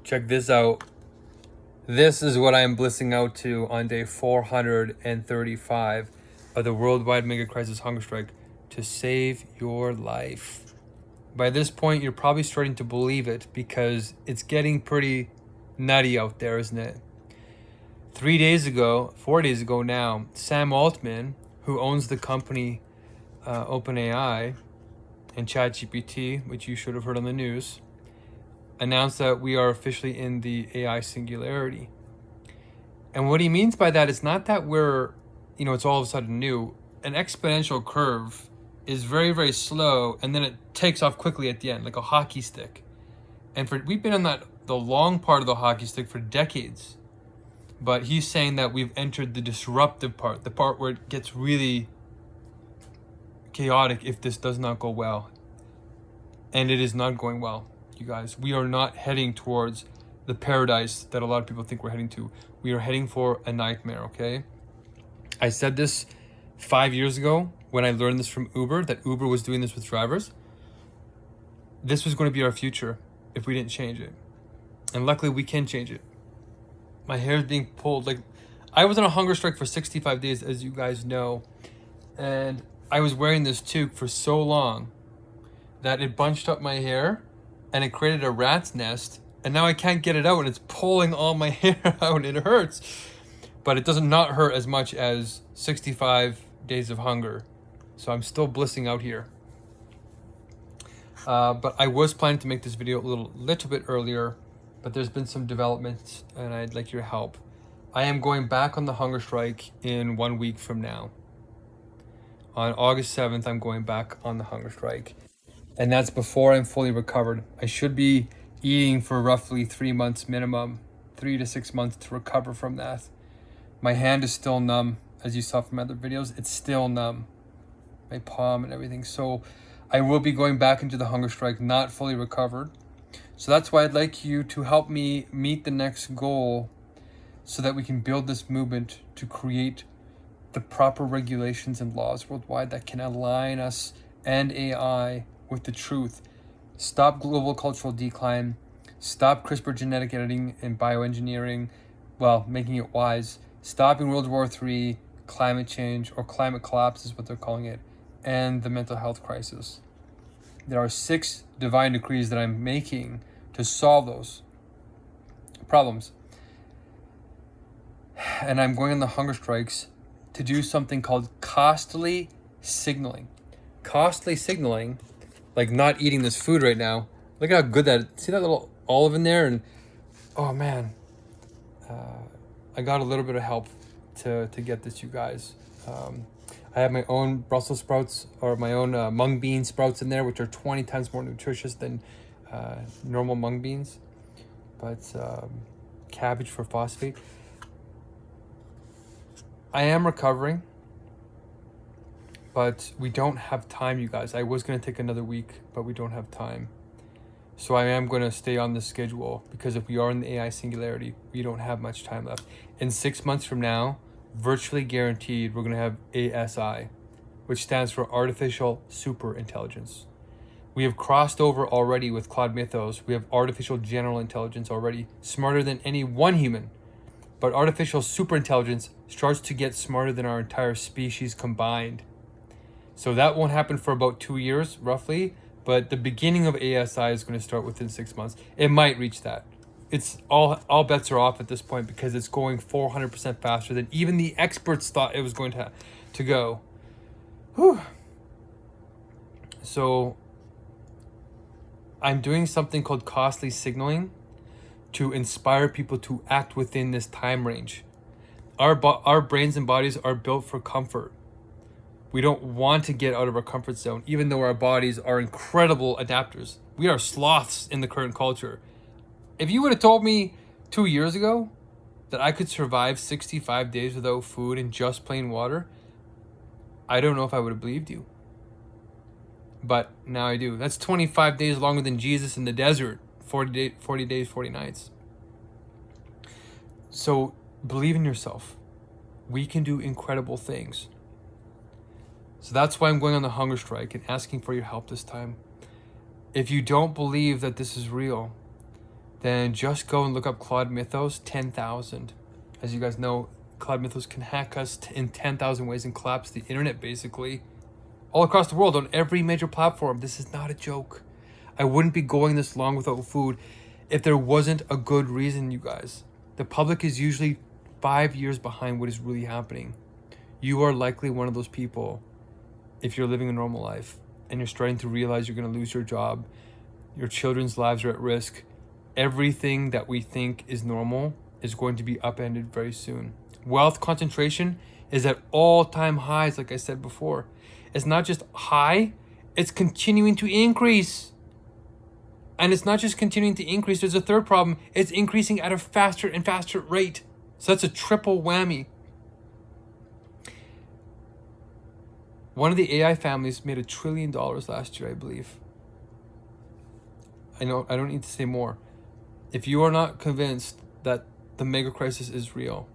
Check this out. This is what I am blissing out to on day 435 of the worldwide Megacrisis Hungerstrike to save your life. By this point, you're probably starting to believe it because it's getting pretty nutty out there, isn't it? 4 days ago now, Sam Altman, who owns the company OpenAI and ChatGPT, which you should have heard on the news, announced that we are officially in the AI singularity. And what he means by that is not that we're, it's all of a sudden new. An exponential curve is very, very slow, and then it takes off quickly at the end, like a hockey stick. And we've been on the long part of the hockey stick for decades. But he's saying that we've entered the disruptive part, the part where it gets really chaotic if this does not go well. And it is not going well, you guys. We are not heading towards the paradise that a lot of people think we're heading to. We are heading for a nightmare, okay? I said this 5 years ago when I learned this from Uber, that Uber was doing this with drivers. This was going to be our future if we didn't change it. And luckily we can change it. My hair is being pulled. Like, I was on a hunger strike for 65 days, as you guys know. And I was wearing this toque for so long that it bunched up my hair and it created a rat's nest. And now I can't get it out and it's pulling all my hair out. It hurts. But it does not hurt as much as 65 days of hunger. So I'm still blissing out here. But I was planning to make this video a little bit earlier. But there's been some developments and I'd like your help. I am going back on the hunger strike in 1 week from now. On August 7th, I'm going back on the hunger strike. And that's before I'm fully recovered. I should be eating for roughly 3 months minimum, 3 to 6 months to recover from that. My hand is still numb, as you saw from other videos. It's still numb, my palm and everything. So I will be going back into the hunger strike, not fully recovered. So that's why I'd like you to help me meet the next goal so that we can build this movement to create the proper regulations and laws worldwide that can align us and AI with the truth. Stop global cultural decline. Stop CRISPR genetic editing and bioengineering, making it wise. Stopping World War III, climate change, or climate collapse is what they're calling it, and the mental health crisis. There are 6 divine decrees that I'm making to solve those problems. And I'm going on the hunger strikes to do something called costly signaling. Costly signaling, like not eating this food right now. Look at how good that is. See that little olive in there? And oh man, I got a little bit of help to get this, you guys. I have my own Brussels sprouts or my own mung bean sprouts in there, which are 20 times more nutritious than normal mung beans. But cabbage for phosphate. I am recovering, but we don't have time, you guys. I was going to take another week, but we don't have time. So I am going to stay on this schedule because if we are in the AI singularity, we don't have much time left. In 6 months from now, virtually guaranteed, we're going to have ASI, which stands for Artificial Super Intelligence. We have crossed over already with Cloud Mythos. We have Artificial General Intelligence already, smarter than any one human. But Artificial Super Intelligence starts to get smarter than our entire species combined. So that won't happen for about 2 years, roughly. But the beginning of ASI is going to start within 6 months. It might reach that. It's all bets are off at this point because it's going 400% faster than even the experts thought it was going to go. Whew. So I'm doing something called costly signaling to inspire people to act within this time range. Our brains and bodies are built for comfort. We don't want to get out of our comfort zone, even though our bodies are incredible adapters. We are sloths in the current culture. If you would have told me 2 years ago that I could survive 65 days without food and just plain water, I don't know if I would have believed you. But now I do. That's 25 days longer than Jesus in the desert, 40 days, 40 nights. So believe in yourself. We can do incredible things. So that's why I'm going on the hunger strike and asking for your help this time. If you don't believe that this is real, then just go and look up Claude Mythos 10,000. As you guys know, Claude Mythos can hack us in 10,000 ways and collapse the internet basically. All across the world on every major platform. This is not a joke. I wouldn't be going this long without food if there wasn't a good reason, you guys. The public is usually 5 years behind what is really happening. You are likely one of those people if you're living a normal life and you're starting to realize you're going to lose your job, your children's lives are at risk. Everything that we think is normal is going to be upended very soon. Wealth concentration is at all-time highs, like I said before. It's not just high, it's continuing to increase. And it's not just continuing to increase, there's a third problem. It's increasing at a faster and faster rate. So that's a triple whammy. One of the AI families made $1 trillion last year, I believe. I know I don't need to say more. If you are not convinced that the Megacrisis is real,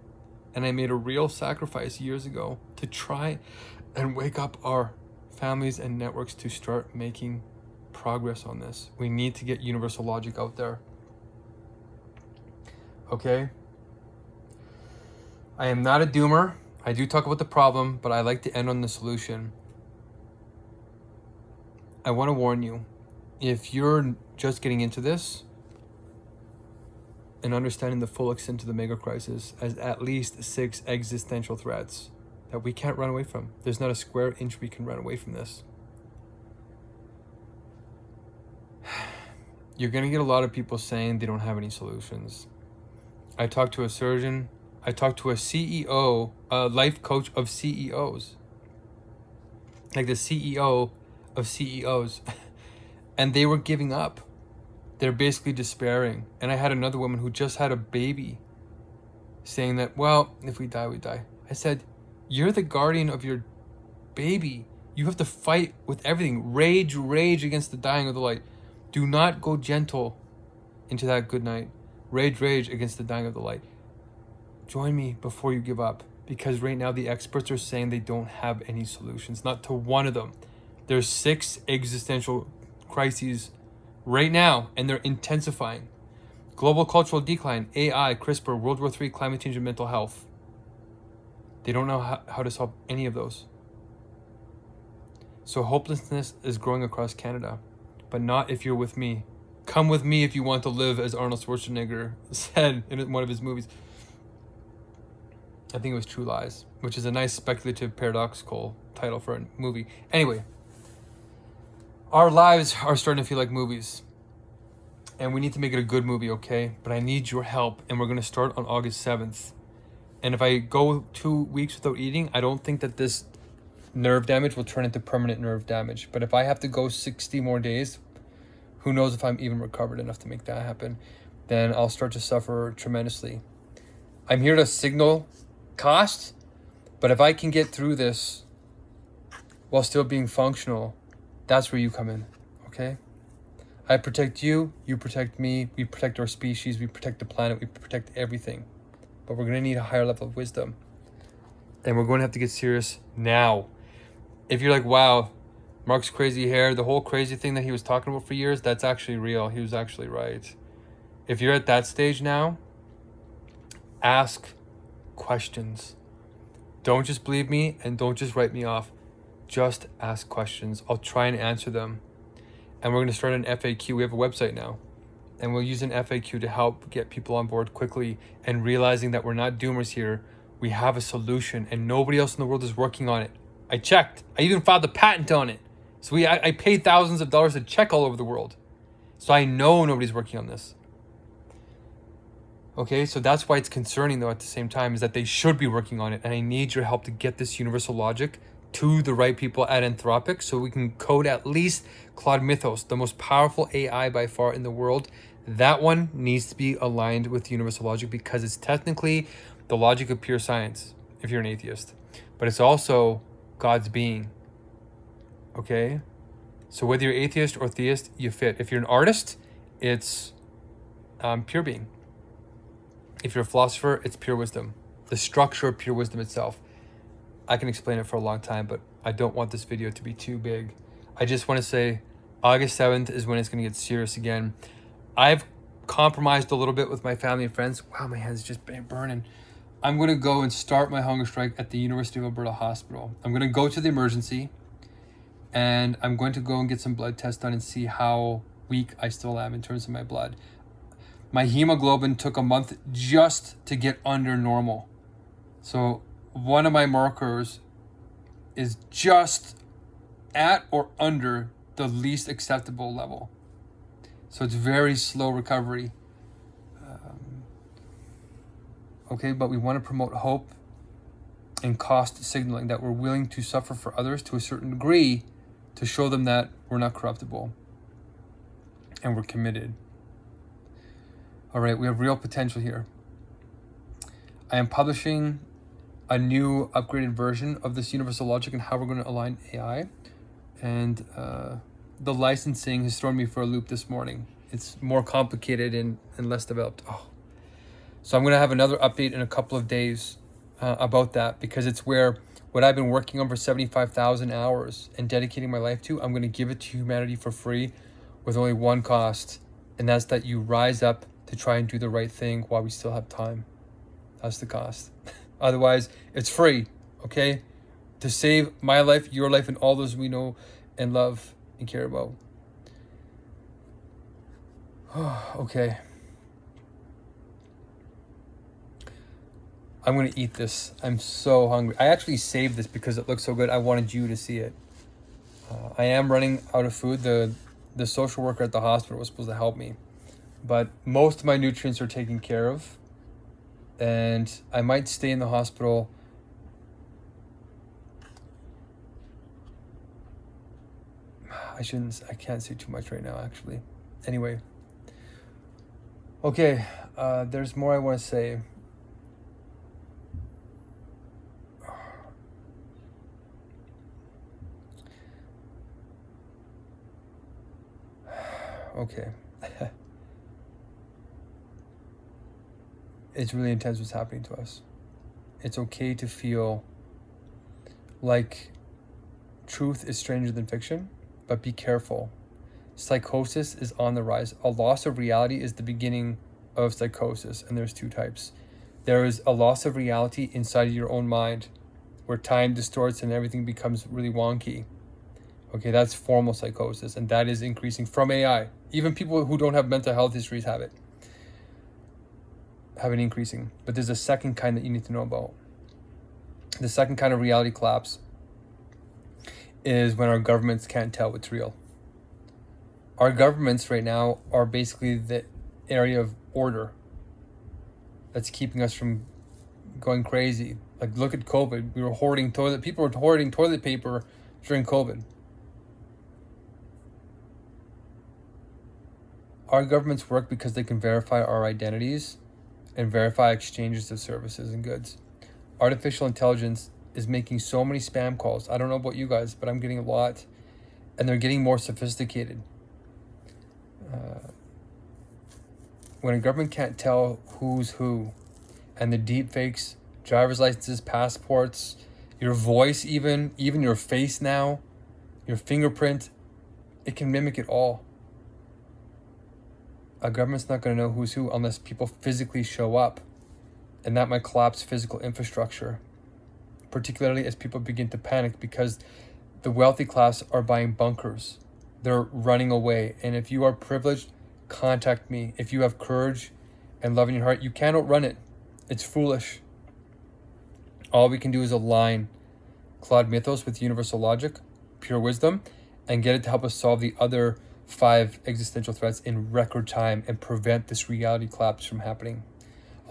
and I made a real sacrifice years ago to try and wake up our families and networks to start making progress on this. We need to get universal logic out there. Okay? I am not a doomer. I do talk about the problem, but I like to end on the solution. I want to warn you, if you're just getting into this and understanding the full extent of the mega crisis as at least 6 existential threats that we can't run away from. There's not a square inch we can run away from this. You're going to get a lot of people saying they don't have any solutions. I talked to a surgeon. I talked to a CEO, a life coach of CEOs. Like the CEO of CEOs. And they were giving up. They're basically despairing. And I had another woman who just had a baby saying that, well, if we die, we die. I said, you're the guardian of your baby. You have to fight with everything. Rage against the dying of the light. Do not go gentle into that good night. Rage against the dying of the light. Join me before you give up, because right now the experts are saying they don't have any solutions, not to one of them. There's 6 existential crises right now, and they're intensifying. Global cultural decline, AI, CRISPR, World War III, climate change, and mental health. They don't know how to solve any of those. So hopelessness is growing across Canada, but not if you're with me. Come with me if you want to live, as Arnold Schwarzenegger said in one of his movies. I think it was True Lies, which is a nice speculative paradoxical title for a movie. Anyway, our lives are starting to feel like movies. And we need to make it a good movie, okay? But I need your help, and we're going to start on August 7th. And if I go 2 weeks without eating, I don't think that this nerve damage will turn into permanent nerve damage. But if I have to go 60 more days, who knows if I'm even recovered enough to make that happen, then I'll start to suffer tremendously. I'm here to signal cost, but if I can get through this while still being functional, that's where you come in, okay? I protect you, you protect me, we protect our species, we protect the planet, we protect everything. But we're going to need a higher level of wisdom. And we're going to have to get serious now. If you're like, wow, Mark's crazy hair, the whole crazy thing that he was talking about for years, that's actually real. He was actually right. If you're at that stage now, ask questions. Don't just believe me and don't just write me off. Just ask questions. I'll try and answer them. And we're going to start an FAQ. We have a website now. And we'll use an FAQ to help get people on board quickly, and realizing that we're not doomers here. We have a solution and nobody else in the world is working on it. I checked. I even filed a patent on it. So I paid thousands of dollars to check all over the world. So I know nobody's working on this. Okay, so that's why it's concerning though at the same time, is that they should be working on it. And I need your help to get this universal logic to the right people at Anthropic so we can code at least Claude Mythos, the most powerful AI by far in the world. That one needs to be aligned with universal logic because it's technically the logic of pure science, if you're an atheist. But it's also God's being. Okay? So whether you're atheist or theist, you fit. If you're an artist, it's pure being. If you're a philosopher, it's pure wisdom. The structure of pure wisdom itself. I can explain it for a long time, but I don't want this video to be too big. I just want to say August 7th is when it's going to get serious again. I've compromised a little bit with my family and friends. Wow, my hands just burning. I'm going to go and start my hunger strike at the University of Alberta Hospital. I'm going to go to the emergency, and I'm going to go and get some blood tests done and see how weak I still am in terms of my blood. My hemoglobin took a month just to get under normal. So one of my markers is just at or under the least acceptable level. So it's very slow recovery. Okay, but we want to promote hope and cost signaling, that we're willing to suffer for others to a certain degree to show them that we're not corruptible and we're committed. All right, we have real potential here. I am publishing a new upgraded version of this universal logic and how we're going to align AI. And the licensing has thrown me for a loop this morning. It's more complicated and less developed. So I'm going to have another update in a couple of days about that, because it's where what I've been working on for 75,000 hours and dedicating my life to, I'm going to give it to humanity for free with only one cost. And that's that you rise up to try and do the right thing while we still have time. That's the cost. Otherwise, it's free, okay? To save my life, your life, and all those we know and love and care about. Okay. I'm going to eat this. I'm so hungry. I actually saved this because it looks so good. I wanted you to see it. I am running out of food. The social worker at the hospital was supposed to help me, but most of my nutrients are taken care of, and I might stay in the hospital. I can't say too much right now, actually. Anyway. Okay, there's more I want to say. Okay. It's really intense what's happening to us. It's okay to feel like truth is stranger than fiction, but be careful. Psychosis is on the rise. A loss of reality is the beginning of psychosis, and there's two types. There is a loss of reality inside of your own mind, where time distorts and everything becomes really wonky. Okay, that's formal psychosis, and that is increasing from AI. Even people who don't have mental health histories have it increasing. But there's a second kind that you need to know about. The second kind of reality collapse is when our governments can't tell what's real. Our governments right now are basically the area of order that's keeping us from going crazy. Like, look at COVID. People were hoarding toilet paper during COVID. Our governments work because they can verify our identities and verify exchanges of services and goods. Artificial intelligence is making so many spam calls. I don't know about you guys, but I'm getting a lot, and they're getting more sophisticated. When a government can't tell who's who, and the deep fakes, driver's licenses, passports, your voice, even your face now, your fingerprint, it can mimic it all. A government's not going to know who's who unless people physically show up, and that might collapse physical infrastructure, particularly as people begin to panic because the wealthy class are buying bunkers. They're running away. And if you are privileged, contact me. If you have courage and love in your heart, you can't outrun it. It's foolish. All we can do is align Claude Mythos with universal logic, pure wisdom, and get it to help us solve the other 5 existential threats in record time and prevent this reality collapse from happening.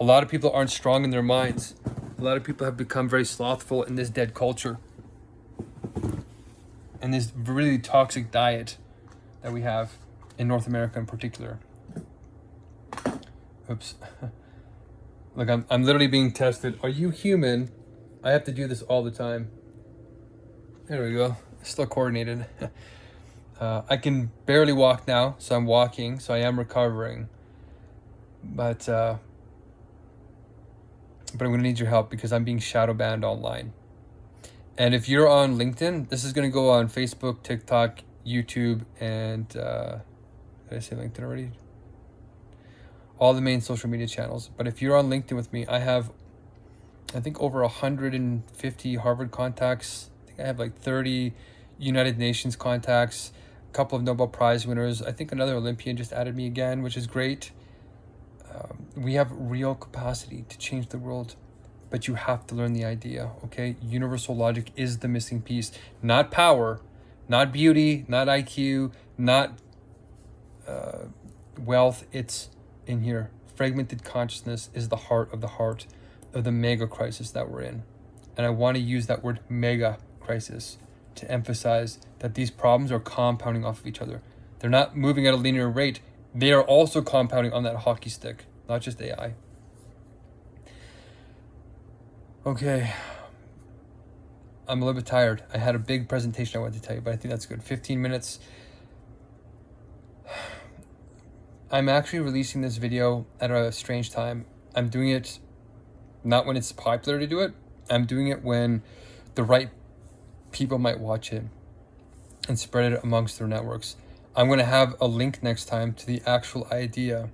A lot of people aren't strong in their minds. A lot of people have become very slothful in this dead culture and this really toxic diet that we have in North America in particular. Oops. Look, I'm literally being tested. Are you human? I have to do this all the time. There we go. Still coordinated. I can barely walk now, so I'm walking, so I am recovering. But I'm going to need your help because I'm being shadow banned online. And if you're on LinkedIn, this is going to go on Facebook, TikTok, YouTube, and did I say LinkedIn already? all the main social media channels. But if you're on LinkedIn with me, I have, I think, over 150 Harvard contacts. I think I have like 30 United Nations contacts, a couple of Nobel Prize winners. I think another Olympian just added me again, which is great. We have real capacity to change the world, but you have to learn the idea, okay? Universal logic is the missing piece. Not power, not beauty, not IQ, not wealth. It's in here. Fragmented consciousness is the heart of the mega crisis that we're in. And I want to use that word mega crisis to emphasize that these problems are compounding off of each other. They're not moving at a linear rate. They are also compounding on that hockey stick, not just AI. Okay. I'm a little bit tired. I had a big presentation I wanted to tell you, but I think that's good. 15 minutes. I'm actually releasing this video at a strange time. I'm doing it not when it's popular to do it. I'm doing it when the right people might watch it and spread it amongst their networks. I'm going to have a link next time to the actual idea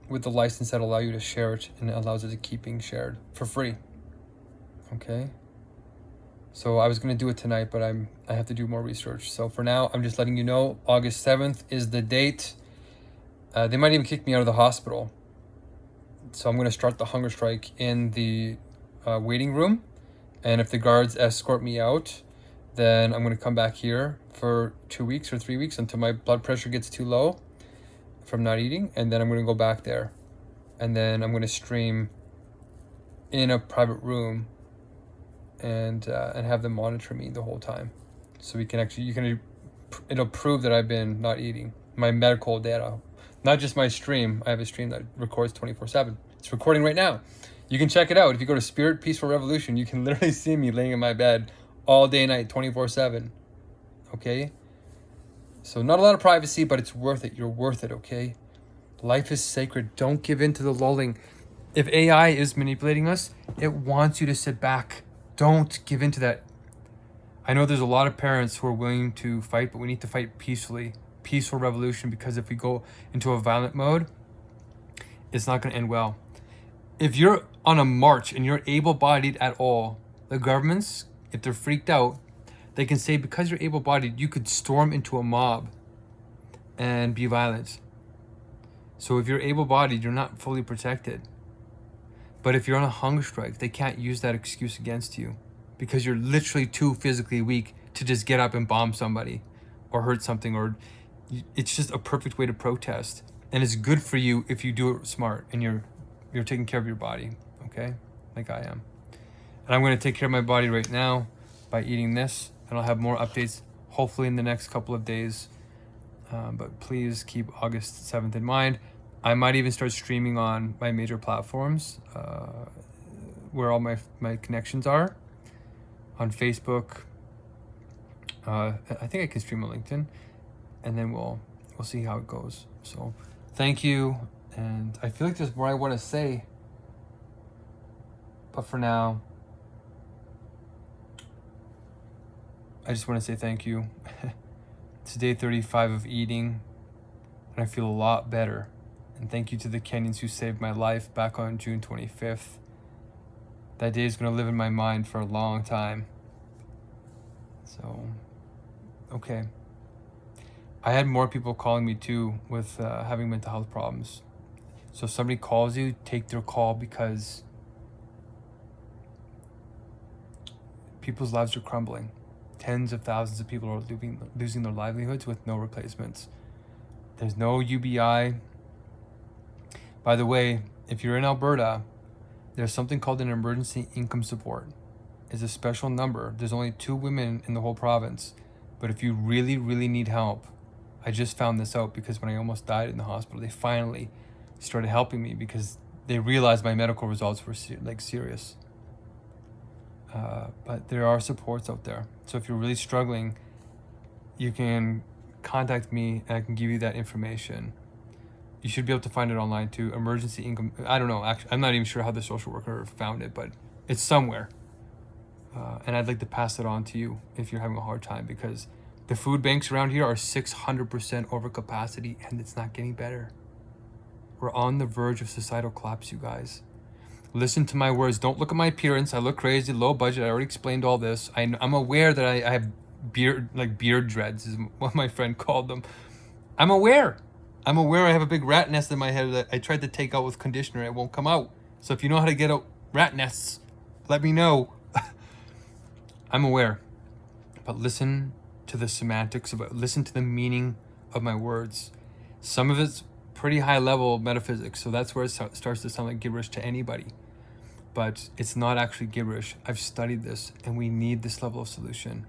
with the license that allow you to share it, and it allows it to keep being shared for free. Okay? So I was going to do it tonight, but I have to do more research. So for now, I'm just letting you know August 7th is the date. They might even kick me out of the hospital. So I'm going to start the hunger strike in the waiting room. And if the guards escort me out, then I'm going to come back here for 2 weeks or 3 weeks until my blood pressure gets too low from not eating. And then I'm going to go back there. And then I'm going to stream in a private room and have them monitor me the whole time. So we can actually, it'll prove that I've been not eating. My medical data, not just my stream. I have a stream that records 24/7. It's recording right now. You can check it out. If you go to Spirit Peaceful Revolution, you can literally see me laying in my bed all day and night, 24/7. Okay? So not a lot of privacy, but it's worth it. You're worth it, okay? Life is sacred. Don't give in to the lulling. If AI is manipulating us, it wants you to sit back. Don't give in to that. I know there's a lot of parents who are willing to fight, but we need to fight peacefully. Peaceful revolution, because if we go into a violent mode, it's not going to end well. If you're on a march and you're able-bodied at all, the governments, if they're freaked out, they can say, because you're able-bodied, you could storm into a mob and be violent. So if you're able-bodied, you're not fully protected. But if you're on a hunger strike, they can't use that excuse against you because you're literally too physically weak to just get up and bomb somebody or hurt something, or it's just a perfect way to protest. And it's good for you if you do it smart and you're taking care of your body, okay? Like I am. And I'm going to take care of my body right now by eating this, and I'll have more updates hopefully in the next couple of days. But please keep August 7th in mind. I might even start streaming on my major platforms where all my connections are. On Facebook. I think I can stream on LinkedIn. And then we'll see how it goes. So thank you. And I feel like there's more I want to say. But for now, I just want to say thank you. It's day 35 of eating, and I feel a lot better. And thank you to the Kenyans who saved my life back on June 25th. That day is going to live in my mind for a long time. So, okay. I had more people calling me too with having mental health problems. So if somebody calls you, take their call, because people's lives are crumbling. Tens of thousands of people are losing their livelihoods with no replacements. There's no UBI. By the way, if you're in Alberta, there's something called an emergency income support. It's a special number. There's only 2 women in the whole province. But if you really, really need help, I just found this out because when I almost died in the hospital, they finally started helping me because they realized my medical results were serious. But there are supports out there. So if you're really struggling, you can contact me and I can give you that information. You should be able to find it online too. Emergency income. I don't know. Actually, I'm not even sure how the social worker found it, but it's somewhere. And I'd like to pass it on to you if you're having a hard time, because the food banks around here are 600% over capacity and it's not getting better. We're on the verge of societal collapse, you guys. Listen to my words. Don't look at my appearance. I look crazy, low budget. I already explained all this. I'm aware that I have beard dreads is what my friend called them. I'm aware. I'm aware I have a big rat nest in my head that I tried to take out with conditioner. It won't come out. So if you know how to get out rat nests, let me know. I'm aware. But listen to the semantics of it. Listen to the meaning of my words. Some of it's pretty high level metaphysics, so that's where it starts to sound like gibberish to anybody. But it's not actually gibberish. I've studied this, and we need this level of solution.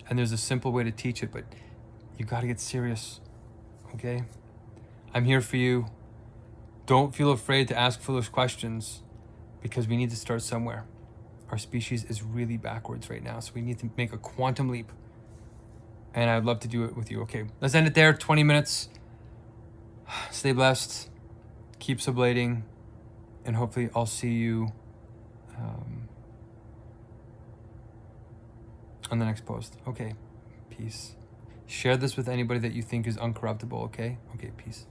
And there's a simple way to teach it, but you got to get serious, okay? I'm here for you. Don't feel afraid to ask foolish questions, because we need to start somewhere. Our species is really backwards right now, so we need to make a quantum leap. And I'd love to do it with you. Okay, let's end it there. 20 minutes. Stay blessed. Keep sublating. And hopefully I'll see you on the next post. Okay, peace. Share this with anybody that you think is uncorruptible, okay? Okay, peace.